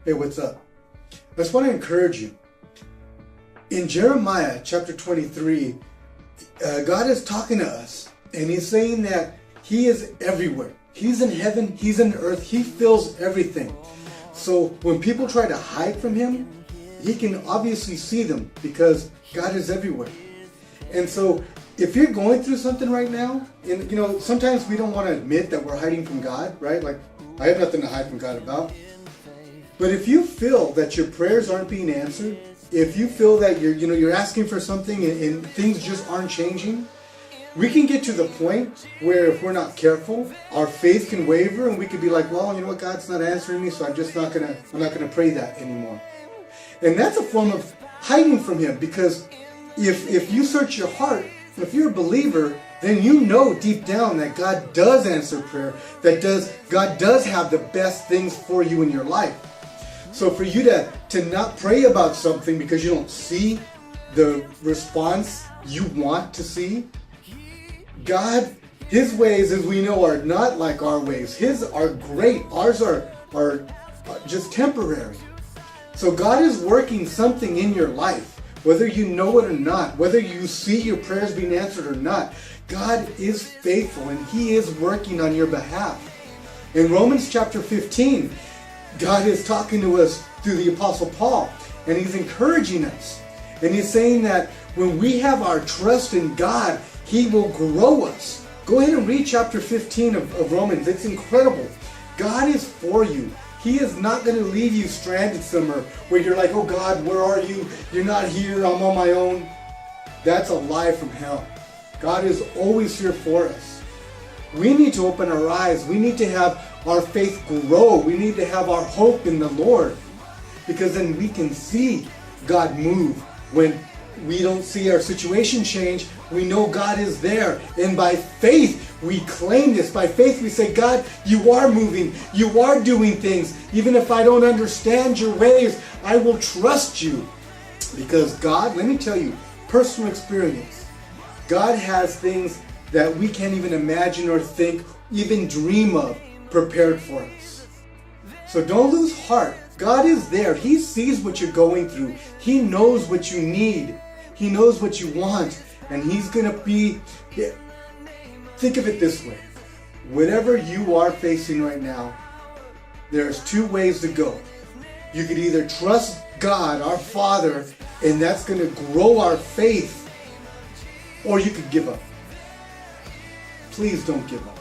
Hey, what's up? I just want to encourage you. In Jeremiah chapter 23, God is talking to us, and He's saying that He is everywhere. He's in heaven, He's in earth, He fills everything. So when people try to hide from Him, He can obviously see them because God is everywhere. And so if you're going through something right now, and sometimes we don't want to admit that we're hiding from God, right? Like, I have nothing to hide from God about. But if you feel that your prayers aren't being answered, if you feel that you're asking for something and things just aren't changing, we can get to the point where if we're not careful, our faith can waver and we could be like, well, you know what, God's not answering me, so I'm not gonna pray that anymore. And that's a form of hiding from Him, because if you search your heart, if you're a believer, then you know deep down that God does answer prayer, God does have the best things for you in your life. So for you to not pray about something because you don't see the response you want to see, God, His ways, as we know, are not like our ways. His are great. Ours are just temporary. So God is working something in your life, whether you know it or not, whether you see your prayers being answered or not. God is faithful and He is working on your behalf. In Romans chapter 15, God is talking to us through the Apostle Paul, and He's encouraging us. And He's saying that when we have our trust in God, He will grow us. Go ahead and read chapter 15 of Romans. It's incredible. God is for you. He is not going to leave you stranded somewhere where you're like, oh God, where are you? You're not here. I'm on my own. That's a lie from hell. God is always here for us. We need to open our eyes. We need to have our faith grow. We need to have our hope in the Lord, because then we can see God move. When we don't see our situation change, we know God is there. And by faith, we claim this. By faith, we say, God, you are moving. You are doing things. Even if I don't understand your ways, I will trust you. Because God, let me tell you, personal experience, God has things that we can't even imagine or think, even dream of, prepared for us. So don't lose heart. God is there. He sees what you're going through. He knows what you need. He knows what you want. And He's going to be... Think of it this way. Whatever you are facing right now, there's two ways to go. You could either trust God, our Father, and that's going to grow our faith, or you could give up. Please don't give up.